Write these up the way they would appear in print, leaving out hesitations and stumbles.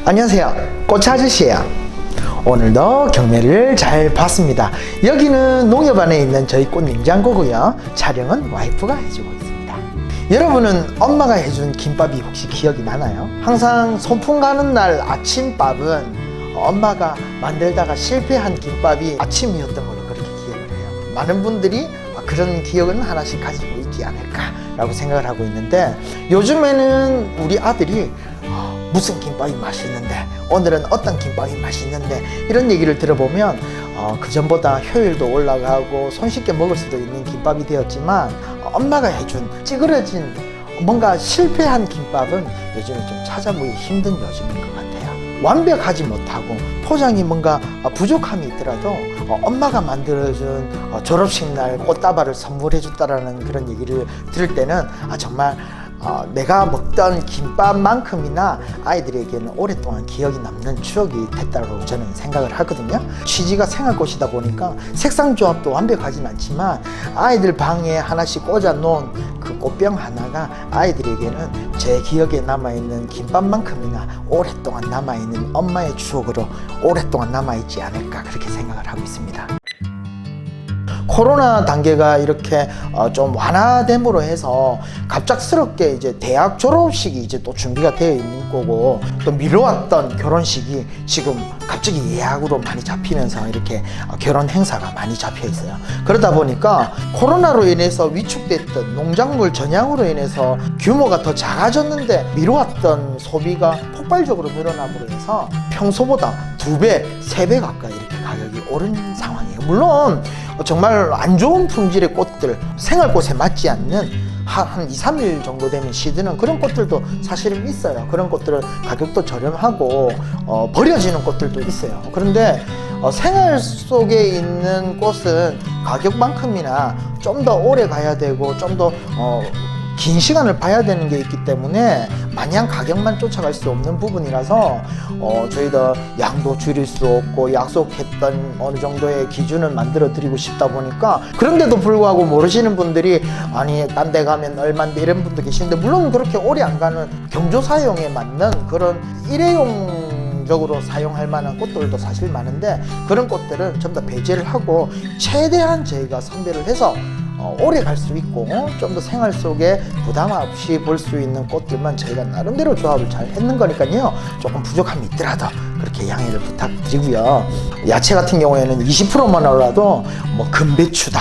안녕하세요, 꽃 아저씨예요. 오늘도 경매를 잘 봤습니다. 여기는 농협 안에 있는 저희 꽃 냉장고고요. 촬영은 와이프가 해주고 있습니다. 여러분은 엄마가 해준 김밥이 혹시 기억이 나나요? 항상 소풍 가는 날 아침밥은 엄마가 만들다가 실패한 김밥이 아침이었던 걸로 그렇게 기억을 해요. 많은 분들이 그런 기억은 하나씩 가지고 있지 않을까라고 생각을 하고 있는데, 요즘에는 우리 아들이 무슨 김밥이 맛있는데, 오늘은 어떤 김밥이 맛있는데, 이런 얘기를 들어보면 그전보다 효율도 올라가고 손쉽게 먹을 수도 있는 김밥이 되었지만, 엄마가 해준 찌그러진 뭔가 실패한 김밥은 요즘에 좀 찾아보기 힘든 요즘인 것 같아요. 완벽하지 못하고 포장이 뭔가 부족함이 있더라도 엄마가 만들어준 졸업식 날 꽃다발을 선물해 줬다라는 그런 얘기를 들을 때는 정말 내가 먹던 김밥만큼이나 아이들에게는 오랫동안 기억이 남는 추억이 됐다고 저는 생각을 하거든요. 취지가 생활꽃이다 보니까 색상 조합도 완벽하진 않지만 아이들 방에 하나씩 꽂아 놓은 그 꽃병 하나가 아이들에게는 제 기억에 남아있는 김밥만큼이나 오랫동안 남아있는 엄마의 추억으로 오랫동안 남아있지 않을까, 그렇게 생각을 하고 있습니다. 코로나 단계가 이렇게 좀 완화됨으로 해서 갑작스럽게 이제 대학 졸업식이 이제 또 준비가 되어 있는 거고, 또 미뤄왔던 결혼식이 지금 갑자기 예약으로 많이 잡히면서 이렇게 결혼 행사가 많이 잡혀 있어요. 그러다 보니까 코로나로 인해서 위축됐던 농작물 전향으로 인해서 규모가 더 작아졌는데 미뤄왔던 소비가 폭발적으로 늘어남으로 해서 평소보다 2배, 3배 가까이 이렇게 가격이 오른 상황이에요. 물론 정말 안 좋은 품질의 꽃들, 생활꽃에 맞지 않는 한 2, 3일 정도 되면 시드는 그런 꽃들도 사실은 있어요. 그런 꽃들은 가격도 저렴하고 버려지는 꽃들도 있어요. 그런데 생활 속에 있는 꽃은 가격만큼이나 좀 더 오래 가야 되고 좀 더 긴 시간을 봐야 되는 게 있기 때문에 마냥 가격만 쫓아갈 수 없는 부분이라서 저희도 양도 줄일 수 없고 약속했던 어느 정도의 기준을 만들어 드리고 싶다 보니까, 그런데도 불구하고 모르시는 분들이 아니 딴 데 가면 얼마인데 이런 분도 계시는데, 물론 그렇게 오래 안 가는 경조 사용에 맞는 그런 일회용적으로 사용할 만한 꽃들도 사실 많은데, 그런 꽃들은 전부 다 배제를 하고 최대한 저희가 선별을 해서 오래 갈 수 있고 좀 더 생활 속에 부담 없이 볼 수 있는 꽃들만 저희가 나름대로 조합을 잘 했는 거니까요. 조금 부족함이 있더라도 그렇게 양해를 부탁드리고요. 야채 같은 경우에는 20%만 올라도 뭐 금배추다,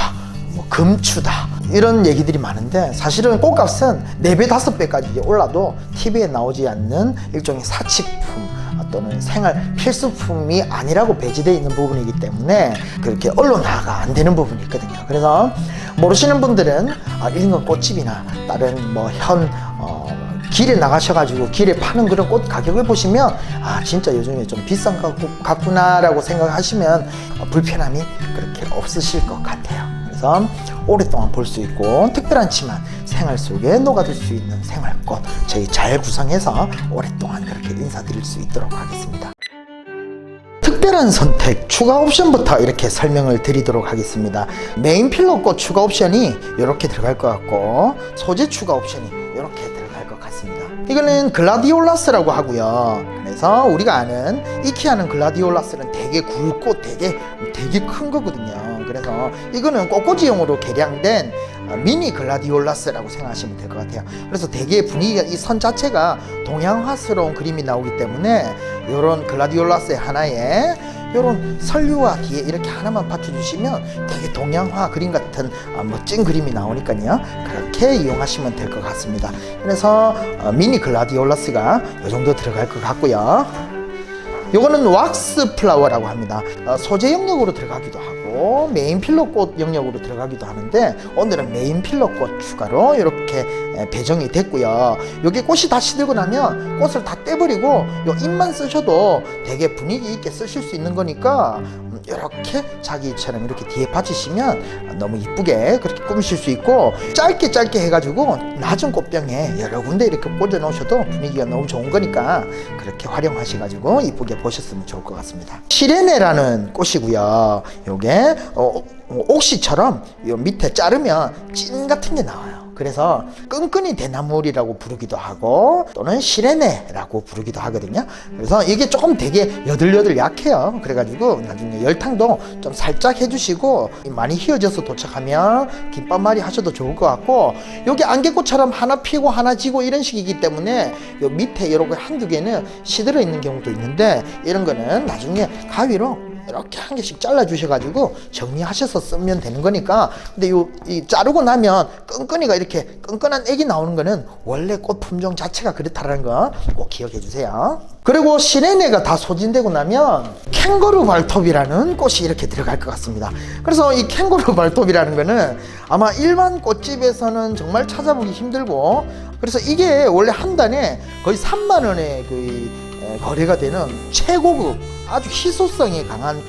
뭐 금추다, 이런 얘기들이 많은데, 사실은 꽃값은 4배, 5배까지 올라도 TV에 나오지 않는 일종의 사치품 또는 생활 필수품이 아니라고 배제되어 있는 부분이기 때문에 그렇게 언론화가 안 되는 부분이 있거든요. 그래서 모르시는 분들은 인근 꽃집이나 다른 길에 나가셔가지고 길에 파는 그런 꽃 가격을 보시면 진짜 요즘에 좀 비싼 것 같구나 라고 생각하시면 불편함이 그렇게 없으실 것 같아요. 그래서 오랫동안 볼 수 있고 특별하지만 생활 속에 녹아들 수 있는 생활꽃 저희 잘 구성해서 오랫동안 그렇게 인사드릴 수 있도록 하겠습니다. 특별한 선택 추가 옵션부터 이렇게 설명을 드리도록 하겠습니다. 메인 필러꽃 추가 옵션이 이렇게 들어갈 것 같고, 소재 추가 옵션이 이렇게 들어갈 것 같습니다. 이거는 글라디올라스라고 하고요. 그래서 우리가 아는 이케아는 글라디올라스는 되게 굵고 되게 큰 거거든요. 그래서 이거는 꽃꽂이용으로 개량된 미니 글라디올라스라고 생각하시면 될 것 같아요. 그래서 되게 분위기가, 이 선 자체가 동양화스러운 그림이 나오기 때문에 이런 글라디올라스의 하나에 이런 설류와 뒤에 이렇게 하나만 받쳐주시면 되게 동양화 그림 같은 멋진 그림이 나오니까요. 그렇게 이용하시면 될 것 같습니다. 그래서 미니 글라디올라스가 이 정도 들어갈 것 같고요. 요거는 왁스 플라워라고 합니다. 소재 영역으로 들어가기도 하고 메인 필러꽃 영역으로 들어가기도 하는데, 오늘은 메인 필러꽃 추가로 이렇게 배정이 됐고요. 여기 꽃이 다 시들고 나면 꽃을 다 떼버리고 요 잎만 쓰셔도 되게 분위기 있게 쓰실 수 있는 거니까 이렇게 자기처럼 이렇게 뒤에 받치시면 너무 이쁘게 그렇게 꾸미실 수 있고, 짧게 해가지고 낮은 꽃병에 여러 군데 이렇게 꽂아 놓으셔도 분위기가 너무 좋은 거니까 그렇게 활용하셔가지고 이쁘게 보셨으면 좋을 것 같습니다. 시레네라는 꽃이고요. 요게 옥시처럼 요 밑에 자르면 찐 같은 게 나와요. 그래서 끈끈이 대나무리라고 부르기도 하고 또는 시레네라고 부르기도 하거든요. 그래서 이게 조금 되게 여들여들 약해요. 그래가지고 나중에 열탕도 좀 살짝 해주시고 많이 휘어져서 도착하면 김밥말이 하셔도 좋을 것 같고, 여기 안개꽃처럼 하나 피고 하나 지고 이런 식이기 때문에 요 밑에 이렇게 한두 개는 시들어 있는 경우도 있는데, 이런 거는 나중에 가위로 이렇게 한 개씩 잘라 주셔가지고 정리하셔서 쓰면 되는 거니까. 근데 이 자르고 나면 끈끈이가 이렇게 끈끈한 액이 나오는 거는 원래 꽃 품종 자체가 그렇다라는 거 꼭 기억해 주세요. 그리고 시레네가 다 소진되고 나면 캥거루 발톱이라는 꽃이 이렇게 들어갈 것 같습니다. 그래서 이 캥거루 발톱이라는 거는 아마 일반 꽃집에서는 정말 찾아보기 힘들고, 그래서 이게 원래 한 단에 거의 3만 원의 거래가 되는 최고급 아주 희소성이 강한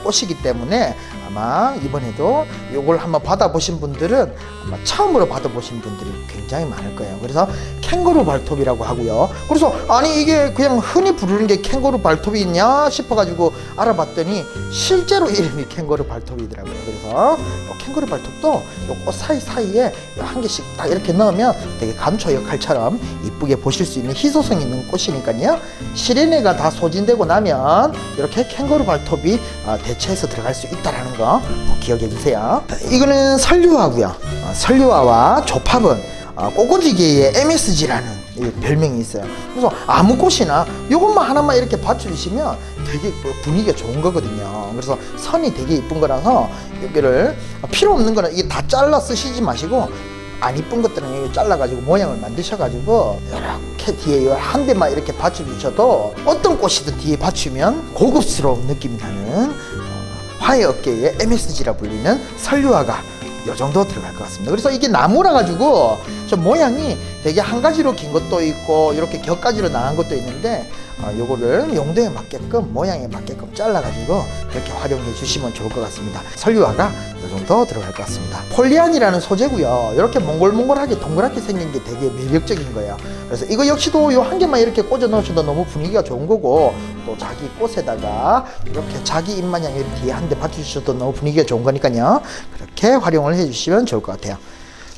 꽃이기 때문에 아마 이번에도 이걸 한번 받아보신 분들은 아마 처음으로 받아보신 분들이 굉장히 많을 거예요. 그래서 캥거루 발톱이라고 하고요. 그래서 아니 이게 그냥 흔히 부르는 게 캥거루 발톱이 있냐 싶어가지고 알아봤더니 실제로 이름이 캥거루 발톱이더라고요. 그래서 캥거루 발톱도 꽃 사이사이에 한 개씩 딱 이렇게 넣으면 되게 감초 역할처럼 이쁘게 보실 수 있는 희소성 있는 꽃이니까요. 시레네가 다 소진되고 나면 이렇게 캥거루 발톱이 대체해서 들어갈 수 있다는 거 기억해 주세요. 이거는 설류화고요. 설류화와 조팝은 꽃꽂이계의 MSG라는 별명이 있어요. 그래서 아무 꽃이나 이것만 하나만 이렇게 받쳐주시면 되게 분위기가 좋은 거거든요. 그래서 선이 되게 이쁜 거라서 여기를 필요 없는 거는 이게 다 잘라 쓰시지 마시고, 안 이쁜 것들은 여기 잘라가지고 모양을 만드셔가지고 이렇게 뒤에 한 대만 이렇게 받쳐주셔도 어떤 꽃이든 뒤에 받치면 고급스러운 느낌이 나는 화훼업계의 MSG라 불리는 설류화가 이 정도 들어갈 것 같습니다. 그래서 이게 나무라 가지고 좀 모양이 되게 한 가지로 긴 것도 있고 이렇게 격가지로 나간 것도 있는데, 요거를 용도에 맞게끔 모양에 맞게끔 잘라 가지고 그렇게 활용해 주시면 좋을 것 같습니다. 설류화가 이 정도 들어갈 것 같습니다. 폴리안이라는 소재고요. 이렇게 몽골몽골하게 동그랗게 생긴 게 되게 매력적인 거예요. 그래서 이거 역시도 요 한 개만 이렇게 꽂아 넣으셔도 너무 분위기가 좋은 거고, 또 자기 꽃에다가 이렇게 자기 입마냥 뒤에 한 대 받쳐주셔도 너무 분위기가 좋은 거니까요. 그렇게 활용을 해주시면 좋을 것 같아요.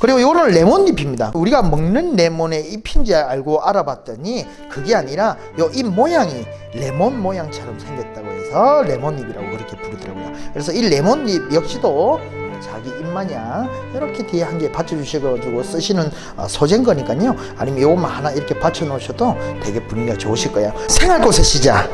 그리고 이거는 레몬잎입니다. 우리가 먹는 레몬의 잎인지 알고 알아봤더니 그게 아니라 요 잎 모양이 레몬 모양처럼 생겼다고 해서 레몬잎이라고 그렇게 부르더라고요. 그래서 이 레몬잎 역시도 자기 입마냥 이렇게 뒤에 한 개 받쳐주셔가지고 쓰시는 소재인 거니까요. 아니면 요것만 하나 이렇게 받쳐 놓으셔도 되게 분위기가 좋으실 거예요. 생활꽃의 시작,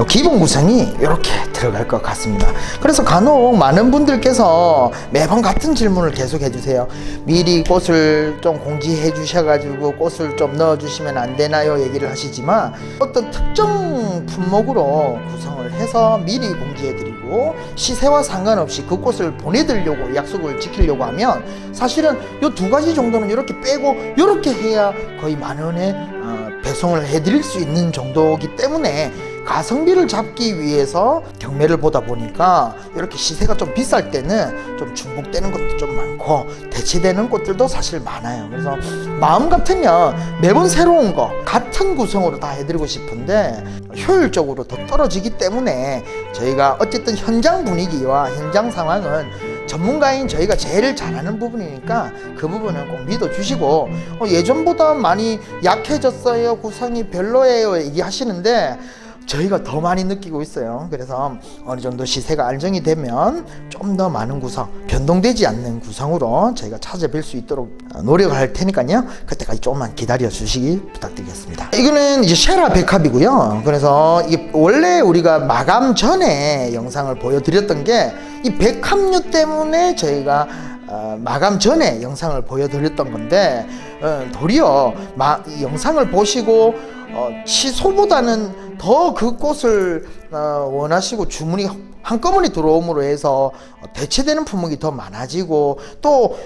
기본 구성이 이렇게 들어갈 것 같습니다. 그래서 간혹 많은 분들께서 매번 같은 질문을 계속 해주세요. 미리 꽃을 좀 공지해 주셔가지고 꽃을 좀 넣어주시면 안 되나요? 얘기를 하시지만, 어떤 특정 품목으로 구성을 해서 미리 공지해 드리고 시세와 상관없이 그 꽃을 보내드리려고 약속을 지키려고 하면 사실은 이 두 가지 정도는 이렇게 빼고 이렇게 해야 거의 10,000원에 배송을 해드릴 수 있는 정도이기 때문에, 가성비를 잡기 위해서 경매를 보다 보니까 이렇게 시세가 좀 비쌀 때는 좀 중복되는 것도 좀 많고 대체되는 꽃들도 사실 많아요. 그래서 마음 같으면 매번 새로운 거 같은 구성으로 다 해드리고 싶은데 효율적으로 더 떨어지기 때문에, 저희가 어쨌든 현장 분위기와 현장 상황은 전문가인 저희가 제일 잘하는 부분이니까 그 부분은 꼭 믿어주시고, 예전보다 많이 약해졌어요, 구성이 별로예요 얘기하시는데 저희가 더 많이 느끼고 있어요. 그래서 어느 정도 시세가 안정이 되면 좀 더 많은 구성, 변동되지 않는 구성으로 저희가 찾아뵐 수 있도록 노력을 할 테니까요. 그때까지 조금만 기다려 주시기 부탁드리겠습니다. 이거는 이제 쉐라 백합이고요. 그래서 이게 원래 우리가 마감 전에 영상을 보여드렸던 게 이 백합류 때문에 저희가 마감 전에 영상을 보여드렸던 건데, 도리어 이 영상을 보시고 취소보다는 더 그 꽃을 원하시고 주문이 한꺼번에 들어옴으로 해서 대체되는 품목이 더 많아지고, 또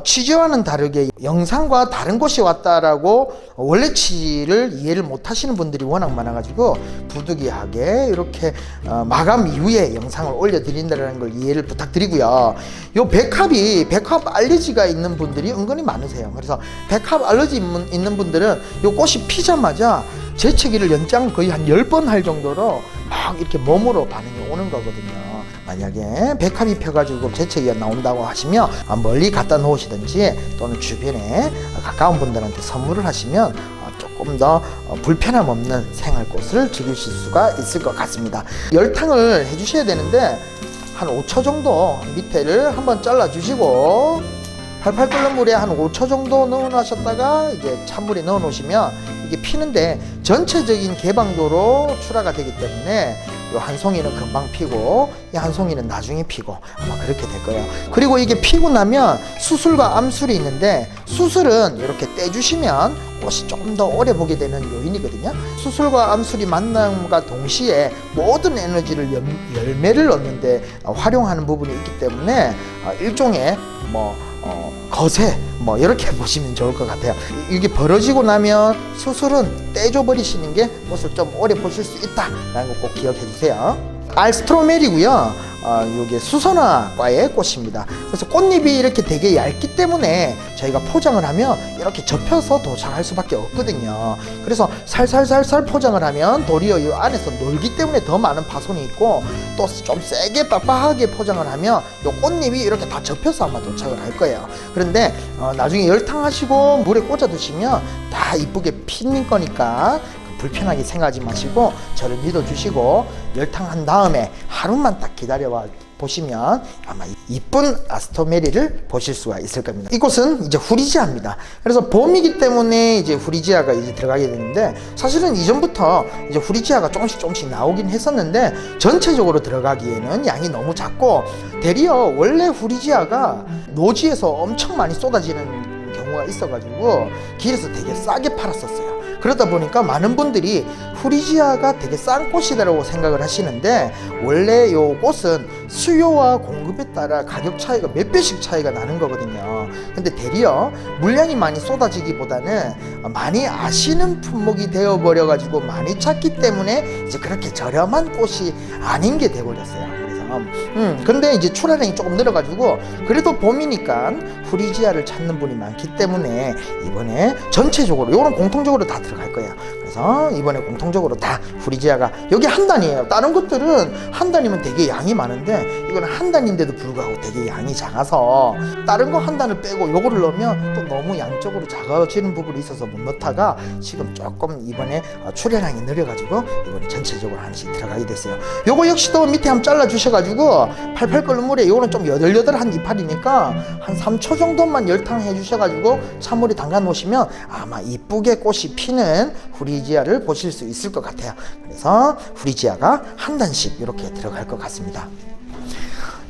취지와는 다르게 영상과 다른 곳이 왔다라고 원래 취지를 이해를 못 하시는 분들이 워낙 많아가지고 부득이하게 이렇게 마감 이후에 영상을 올려드린다는 걸 이해를 부탁드리고요. 요 백합 알러지가 있는 분들이 은근히 많으세요. 그래서 백합 알러지 있는 분들은 요 꽃이 피자마자 재채기를 연장 거의 한 10번 할 정도로 이렇게 몸으로 반응이 오는 거거든요. 만약에 백합이 펴가지고 재채기가 나온다고 하시면 멀리 갖다 놓으시든지 또는 주변에 가까운 분들한테 선물을 하시면 조금 더 불편함 없는 생활꽃을 즐기실 수가 있을 것 같습니다. 열탕을 해주셔야 되는데 한 5초 정도 밑에를 한번 잘라 주시고 팔팔 끓는 물에 한 5초 정도 넣어 놓으셨다가 이제 찬물에 넣어 놓으시면 이게 피는데 전체적인 개방도로 출하가 되기 때문에 이 한 송이는 금방 피고 이 한 송이는 나중에 피고 아마 그렇게 될 거예요. 그리고 이게 피고 나면 수술과 암술이 있는데 수술은 이렇게 떼주시면 꽃이 조금 더 오래 보게 되는 요인이거든요. 수술과 암술이 만남과 동시에 모든 에너지를 열매를 얻는데 활용하는 부분이 있기 때문에 일종의 거세 이렇게 보시면 좋을 것 같아요. 이게 벌어지고 나면 수술은 떼줘 버리시는 게 꽃을 좀 오래 보실 수 있다라는 거 꼭 기억해 주세요. 알스트로메리고요. 이게 수선화과의 꽃입니다. 그래서 꽃잎이 이렇게 되게 얇기 때문에 저희가 포장을 하면 이렇게 접혀서 도착할 수밖에 없거든요. 그래서 살살살살 포장을 하면 도리어 이 안에서 놀기 때문에 더 많은 파손이 있고 또 좀 세게 빡빡하게 포장을 하면 이 꽃잎이 이렇게 다 접혀서 아마 도착을 할 거예요. 그런데 나중에 열탕하시고 물에 꽂아 두시면 다 이쁘게 피는 거니까 불편하게 생각하지 마시고 저를 믿어주시고 열탕한 다음에 하루만 딱 기다려 보시면 아마 이쁜 아스토메리를 보실 수가 있을 겁니다. 이곳은 이제 후리지아입니다. 그래서 봄이기 때문에 이제 후리지아가 이제 들어가게 되는데 사실은 이전부터 이제 후리지아가 조금씩 나오긴 했었는데 전체적으로 들어가기에는 양이 너무 작고 대리어 원래 후리지아가 노지에서 엄청 많이 쏟아지는 경우가 있어가지고 길에서 되게 싸게 팔았었어요. 그러다 보니까 많은 분들이 후리지아가 되게 싼 꽃이라고 생각을 하시는데 원래 요 꽃은 수요와 공급에 따라 가격 차이가 몇 배씩 차이가 나는 거거든요. 근데 대리어 물량이 많이 쏟아지기보다는 많이 아시는 품목이 되어버려 가지고 많이 찾기 때문에 이제 그렇게 저렴한 꽃이 아닌 게 돼버렸어요. 근데 이제 출하량이 조금 늘어가지고 그래도 봄이니까 후리지아를 찾는 분이 많기 때문에 이번에 전체적으로 요거는 공통적으로 다 들어갈 거예요. 그래서 이번에 공통적으로 다 후리지아가 여기 한 단이에요. 다른 것들은 한 단이면 되게 양이 많은데 이건 한 단인데도 불구하고 되게 양이 작아서 다른 거 한 단을 빼고 요거를 넣으면 또 너무 양적으로 작아지는 부분이 있어서 못 넣다가 지금 조금 이번에 출하량이 늘어가지고 이번에 전체적으로 하나씩 들어가게 됐어요. 요거 역시도 밑에 한번 잘라 주셔가지고 팔팔 끓는 물에 요거는 좀 여들여들한 이파리니까 한 3초 정도만 열탕 해 주셔가지고 찬물에 담가 놓으시면 아마 이쁘게 꽃이 피는 후리지아를 보실 수 있을 것 같아요. 그래서 후리지아가 한 단씩 이렇게 들어갈 것 같습니다.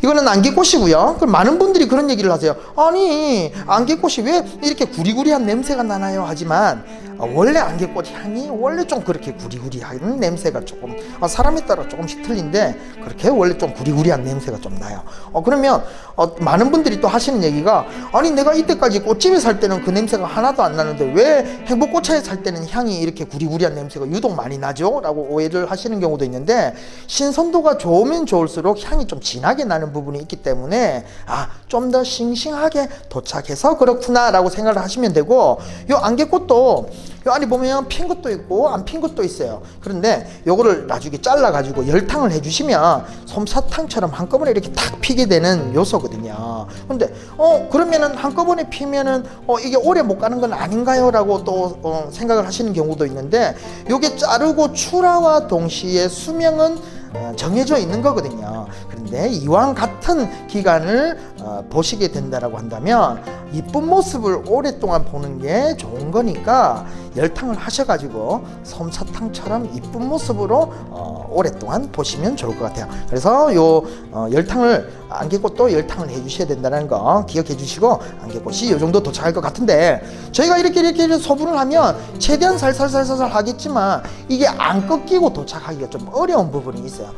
이거는 안개꽃이고요. 그럼 많은 분들이 그런 얘기를 하세요. 아니 안개꽃이 왜 이렇게 구리구리한 냄새가 나나요? 하지만 원래 안개꽃 향이 원래 좀 그렇게 구리구리한 냄새가 조금 사람에 따라 조금씩 틀린데 그렇게 원래 좀 구리구리한 냄새가 좀 나요. 그러면 많은 분들이 또 하시는 얘기가 아니 내가 이때까지 꽃집에 살 때는 그 냄새가 하나도 안 나는데 왜 행복꽃차에 살 때는 향이 이렇게 구리구리한 냄새가 유독 많이 나죠? 라고 오해를 하시는 경우도 있는데 신선도가 좋으면 좋을수록 향이 좀 진하게 나는 부분이 있기 때문에 좀 더 싱싱하게 도착해서 그렇구나 라고 생각을 하시면 되고 요 안개꽃도 요 안에 보면 핀 것도 있고 안 핀 것도 있어요. 그런데 요거를 나중에 잘라 가지고 열탕을 해주시면 솜사탕처럼 한꺼번에 이렇게 탁 피게 되는 요소거든요. 근데 그러면은 한꺼번에 피면은 이게 오래 못 가는 건 아닌가요? 라고 또 생각을 하시는 경우도 있는데 요게 자르고 출하와 동시에 수명은 정해져 있는 거거든요. 그런데 이왕 같은 기간을 보시게 된다라고 한다면 이쁜 모습을 오랫동안 보는 게 좋은 거니까 열탕을 하셔가지고 솜사탕처럼 이쁜 모습으로 오랫동안 보시면 좋을 것 같아요. 그래서 요 열탕을 안개꽃도 열탕을 해주셔야 된다는 거 기억해 주시고 안개꽃이 이 정도 도착할 것 같은데 저희가 이렇게 소분을 하면 최대한 살살살살 하겠지만 이게 안 꺾이고 도착하기가 좀 어려운 부분이 있어요.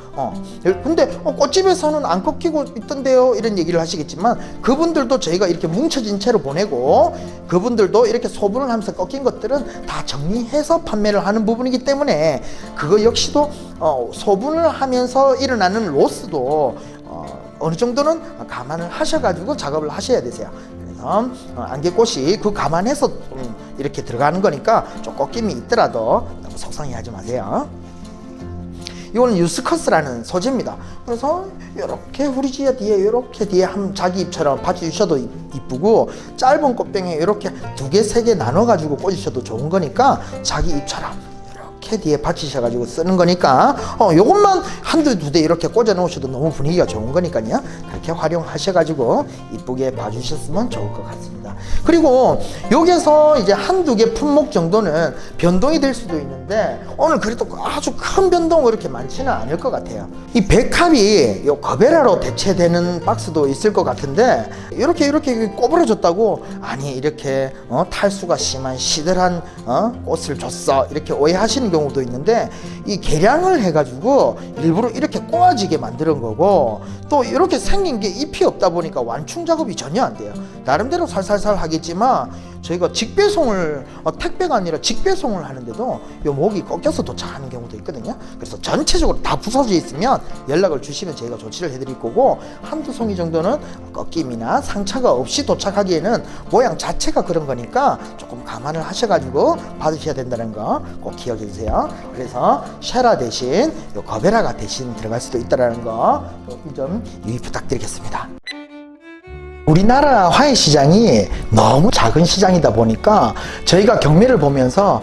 근데 꽃집에서는 안 꺾이고 있던데요 이런 얘기를 하시겠지만 그분들도 저희가 이렇게 뭉쳐진 채로 보내고 그분들도 이렇게 소분을 하면서 꺾인 것들은 다 정리해서 판매를 하는 부분이기 때문에 그거 역시도 소분을 하면서 일어나는 로스도 어느 정도는 감안을 하셔가지고 작업을 하셔야 되세요. 그래서 안개꽃이 그 감안해서 이렇게 들어가는 거니까 좀 꺾임이 있더라도 너무 속상해하지 마세요. 이거는 유스커스라는 소재입니다. 그래서 이렇게 후리지아 뒤에 이렇게 뒤에 자기 입처럼 받쳐주셔도 이쁘고, 짧은 꽃병에 이렇게 2개, 3개 나눠가지고 꽂으셔도 좋은 거니까 자기 입처럼 이렇게 뒤에 받치셔가지고 쓰는 거니까 요것만 한두 두 대 이렇게 꽂아 놓으셔도 너무 분위기가 좋은 거니까요. 그렇게 활용하셔가지고 이쁘게 봐주셨으면 좋을 것 같습니다. 그리고 여기서 이제 한두 개 품목 정도는 변동이 될 수도 있는데, 오늘 그래도 아주 큰 변동은 그렇게 많지는 않을 것 같아요. 이 백합이 요 거베라로 대체되는 박스도 있을 것 같은데, 이렇게 꼬부러졌다고 아니 이렇게 탈수가 심한 시들한 꽃을 줬어 이렇게 오해하시는 경우도 있는데, 이 개량을 해가지고 일부러 이렇게 꼬아지게 만드는 거고, 또 이렇게 생긴 게 잎이 없다 보니까 완충 작업이 전혀 안 돼요. 나름대로 살살살 하겠지만 저희가 직배송을 택배가 아니라 직배송을 하는데도 요 목이 꺾여서 도착하는 경우도 있거든요. 그래서 전체적으로 다 부서져 있으면 연락을 주시면 저희가 조치를 해드릴 거고, 한두 송이 정도는 꺾임이나 상처가 없이 도착하기에는 모양 자체가 그런 거니까 조금 감안을 하셔가지고 받으셔야 된다는 거 꼭 기억해 주세요. 그래서 쉐라 대신 요 거베라가 대신 들어갈 수도 있다는 거 좀 유의 부탁드리겠습니다. 우리나라 화훼 시장이 너무 작은 시장이다 보니까 저희가 경매를 보면서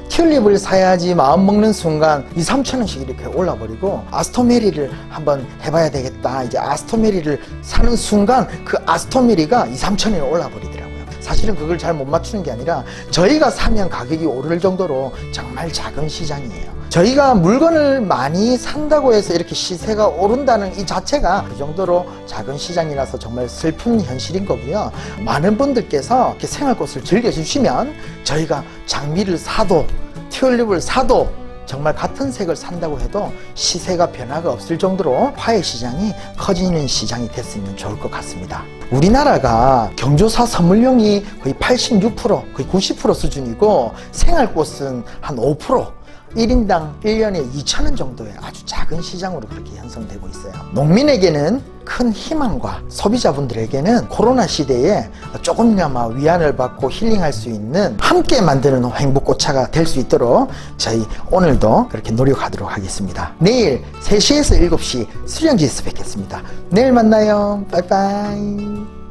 튤립을 사야지 마음 먹는 순간 2-3천 원씩 이렇게 올라버리고, 아스토메리를 한번 해봐야 되겠다, 이제 아스토메리를 사는 순간 그 아스토메리가 2-3천 원이 올라버리더라고요. 사실은 그걸 잘 못 맞추는 게 아니라 저희가 사면 가격이 오를 정도로 정말 작은 시장이에요. 저희가 물건을 많이 산다고 해서 이렇게 시세가 오른다는 이 자체가 그 정도로 작은 시장이라서 정말 슬픈 현실인 거고요. 많은 분들께서 이렇게 생활꽃을 즐겨주시면 저희가 장미를 사도 튤립을 사도 정말 같은 색을 산다고 해도 시세가 변화가 없을 정도로 화훼 시장이 커지는 시장이 됐으면 좋을 것 같습니다. 우리나라가 경조사 선물용이 거의 86%, 거의 90% 수준이고, 생활꽃은 한 5%, 1인당 1년에 2,000원 정도의 아주 작은 시장으로 그렇게 형성되고 있어요. 농민에게는 큰 희망과 소비자분들에게는 코로나 시대에 조금이나마 위안을 받고 힐링할 수 있는, 함께 만드는 행복꽃차가 될 수 있도록 저희 오늘도 그렇게 노력하도록 하겠습니다. 내일 3시에서 7시 수령지에서 뵙겠습니다. 내일 만나요. 빠이빠이.